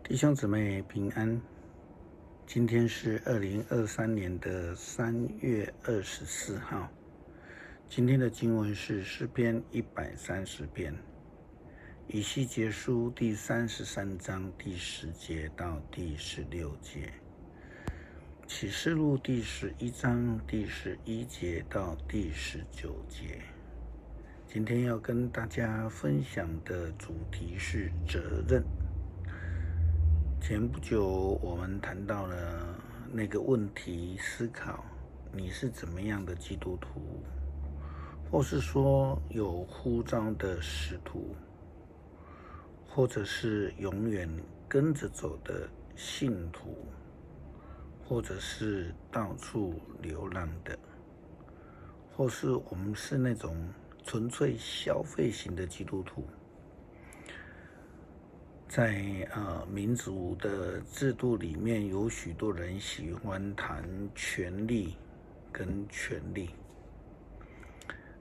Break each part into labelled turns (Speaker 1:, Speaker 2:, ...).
Speaker 1: 弟兄姊妹平安，今天是2023年的3月24号。今天的经文是诗篇130篇，以西结书第33章第10节到第16节，启示录第11章第11节到第19节。今天要跟大家分享的主题是责任。前不久我们谈到了那个问题思考，你是怎么样的基督徒，或是说有呼召的使徒，或者是永远跟着走的信徒，或者是到处流浪的，或是我们是那种纯粹消费型的基督徒。在民主的制度里面，有许多人喜欢谈权力跟权利，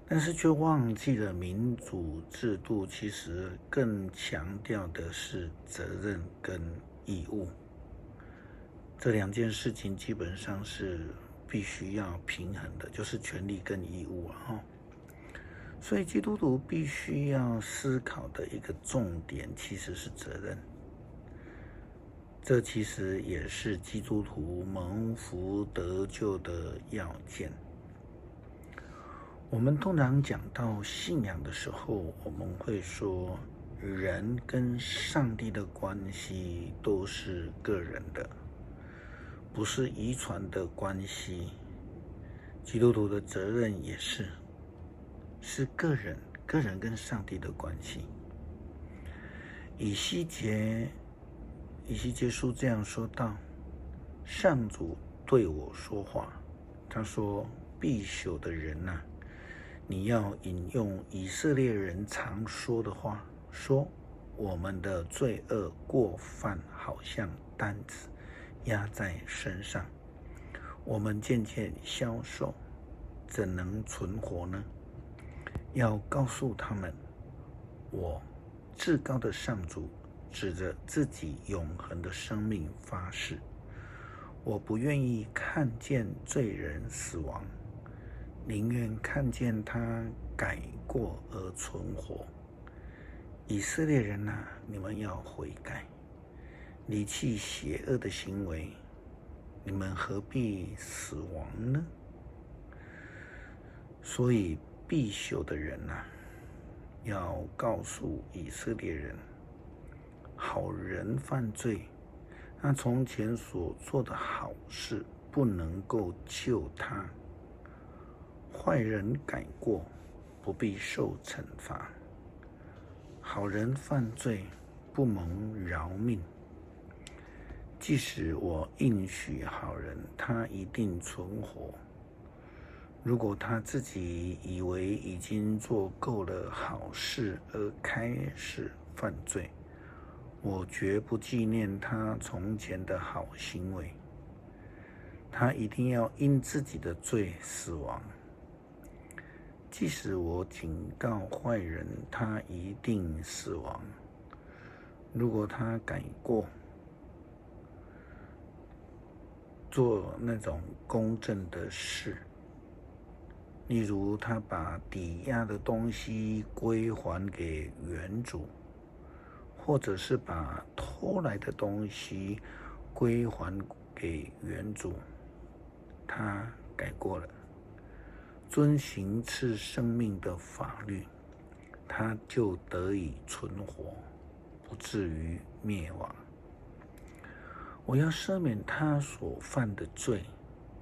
Speaker 1: 但是却忘记了民主制度其实更强调的是责任跟义务。这两件事情基本上是必须要平衡的，就是权利跟义务啊。所以基督徒必须要思考的一个重点其实是责任，这其实也是基督徒蒙福得救的要件。我们通常讲到信仰的时候，我们会说人跟上帝的关系都是个人的，不是遗传的关系。基督徒的责任也是个人跟上帝的关系。以西结书这样说道：上主对我说话，他说，必朽的人啊，你要引用以色列人常说的话，说我们的罪恶过犯好像担子压在身上，我们渐渐消瘦，怎能存活呢？要告诉他们，我至高的上主指着自己永恒的生命发誓，我不愿意看见罪人死亡，宁愿看见他改过而存活。以色列人啊，你们要悔改，离弃邪恶的行为，你们何必死亡呢？所以必朽的人啊，要告诉以色列人，好人犯罪，他从前所做的好事不能够救他，坏人改过，不必受惩罚，好人犯罪不蒙饶命。即使我应许好人，他一定存活。如果他自己以为已经做够了好事而开始犯罪，我绝不纪念他从前的好行为。他一定要因自己的罪死亡。即使我警告坏人，他一定死亡。如果他改过，做那种公正的事，例如他把抵押的东西归还给原主，或者是把偷来的东西归还给原主，他改过了，遵行赐生命的法律，他就得以存活，不至于灭亡。我要赦免他所犯的罪，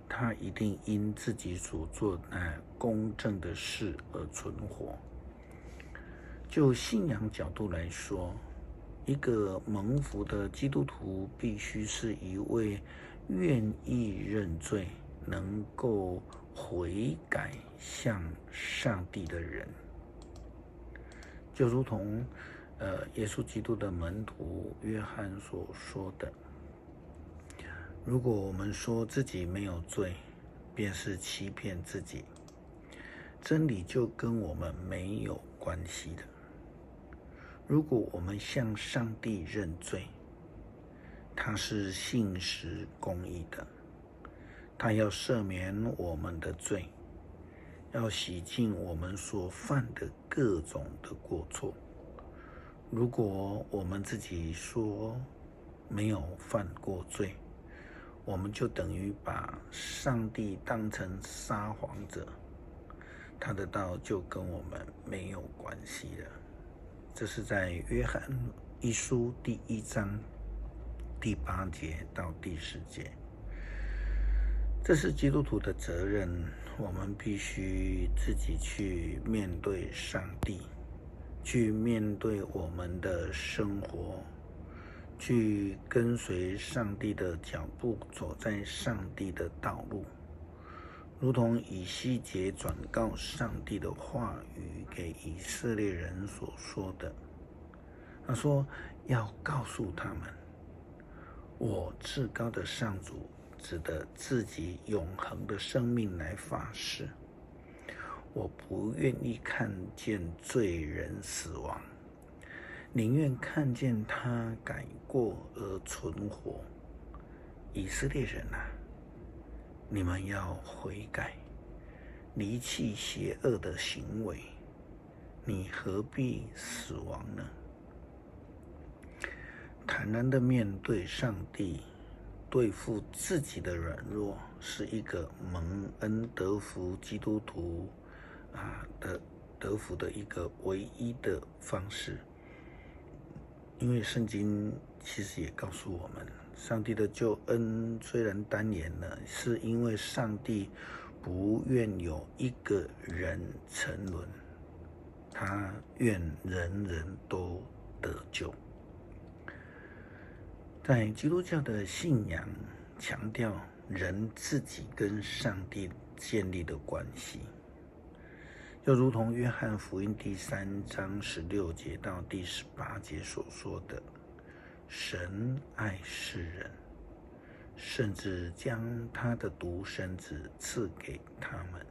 Speaker 1: 他一定因自己所做那公正的事而存活。就信仰角度来说，一个蒙福的基督徒必须是一位愿意认罪，能够悔改向上帝的人。就如同耶稣基督的门徒约翰所说的，如果我们说自己没有罪，便是欺骗自己，真理就跟我们没有关系的。如果我们向上帝认罪，他是信实公义的，他要赦免我们的罪，要洗净我们所犯的各种的过错。如果我们自己说没有犯过罪，我们就等于把上帝当成撒谎者，他的道就跟我们没有关系了。这是在约翰一书第1章第8节到第10节。这是基督徒的责任，我们必须自己去面对上帝，去面对我们的生活，去跟随上帝的脚步，走在上帝的道路，如同以西结转告上帝的话语给以色列人所说的。他说要告诉他们，我至高的上主指的自己永恒的生命来发誓，我不愿意看见罪人死亡，宁愿看见他改过而存活。以色列人啊，你们要悔改，离弃邪恶的行为，你何必死亡呢？坦然的面对上帝，对付自己的软弱，是一个蒙恩得福基督徒得福的一个唯一的方式。因为圣经其实也告诉我们，上帝的救恩虽然单言了，是因为上帝不愿有一个人沉沦，他愿人人都得救。在基督教的信仰强调人自己跟上帝建立的关系，就如同约翰福音第3章16节到第18节所说的，神爱世人，甚至将他的独生子赐给他们，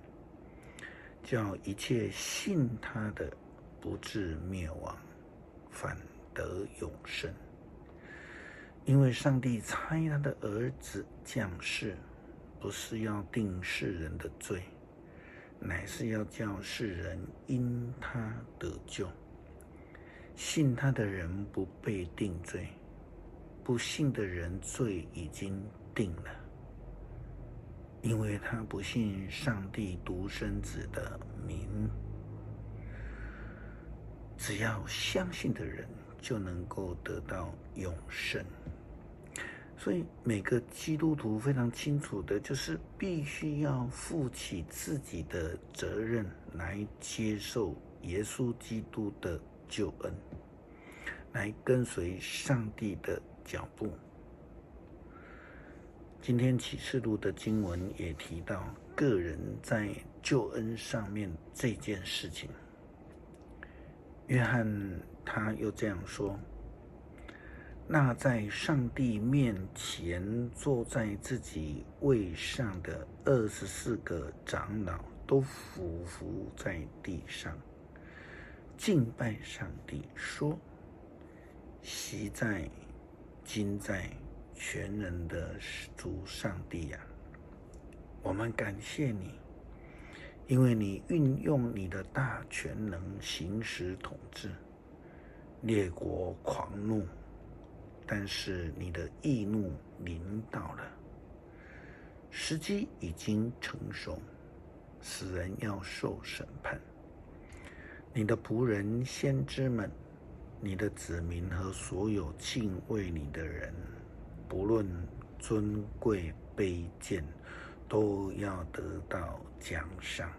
Speaker 1: 叫一切信他的不至灭亡，反得永生。因为上帝差他的儿子降世，不是要定世人的罪，乃是要叫世人因他得救。信他的人不被定罪，不信的人罪已经定了，因为他不信上帝独生子的名。只要相信的人就能够得到永生。所以每个基督徒非常清楚的，就是必须要负起自己的责任，来接受耶稣基督的救恩，来跟随上帝的脚步。今天启示录的经文也提到个人在救恩上面这件事情。约翰他又这样说，那在上帝面前坐在自己位上的24个长老都俯伏在地上，敬拜上帝，说：昔在今在全能的主上帝呀，我们感谢你，因为你运用你的大权能行使统治，列国狂怒，但是你的义怒临到了，时机已经成熟，死人要受审判。你的仆人先知们，你的子民和所有敬畏你的人，不论尊贵卑贱，都要得到奖赏。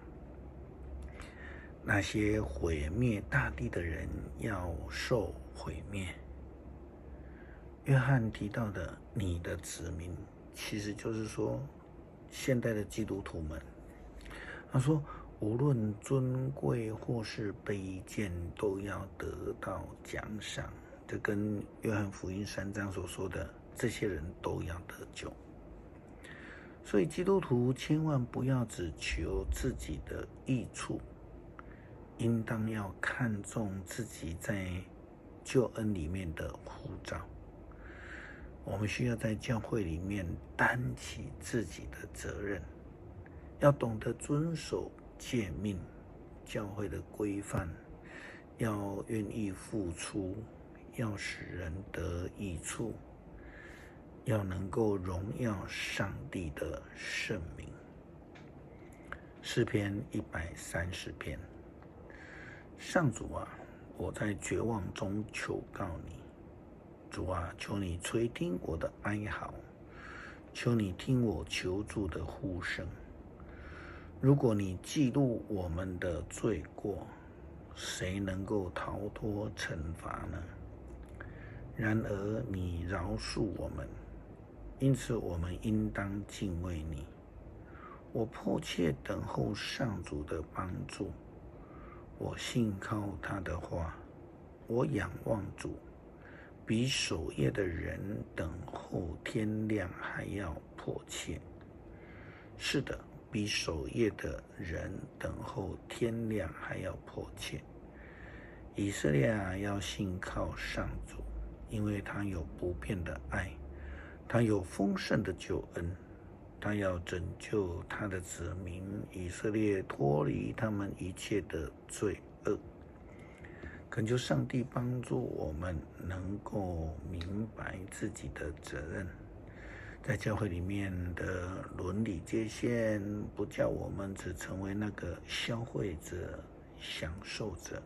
Speaker 1: 那些毁灭大地的人要受毁灭。约翰提到的你的子民，其实就是说现代的基督徒们。他说无论尊贵或是卑贱，都要得到奖赏。这跟约翰福音3章所说的这些人都要得救。所以基督徒千万不要只求自己的益处，应当要看重自己在救恩里面的呼召。我们需要在教会里面担起自己的责任，要懂得遵守诫命、教会的规范，要愿意付出，要使人得益处，要能够荣耀上帝的圣名。诗篇130篇，上主啊，我在绝望中求告你。主啊，求你垂听我的哀嚎，求你听我求助的呼声。如果你记录我们的罪过，谁能够逃脱惩罚呢？然而你饶恕我们，因此我们应当敬畏你。我迫切等候上主的帮助，我信靠他的话，我仰望主，比守夜的人等候天亮还要迫切。是的，比守夜的人等候天亮还要迫切。以色列啊，要信靠上主，因为他有不变的爱，他有丰盛的救恩，他要拯救他的子民以色列脱离他们一切的罪恶。恳求上帝帮助我们能够明白自己的责任，在教会里面的伦理界限，不叫我们只成为那个消费者、享受者，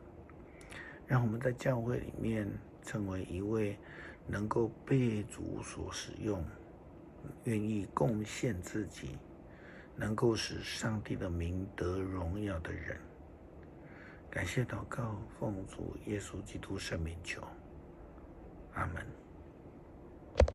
Speaker 1: 让我们在教会里面成为一位能够被主所使用，愿意贡献自己，能够使上帝的名得荣耀的人。感谢祷告，奉主耶稣基督圣名求，阿们。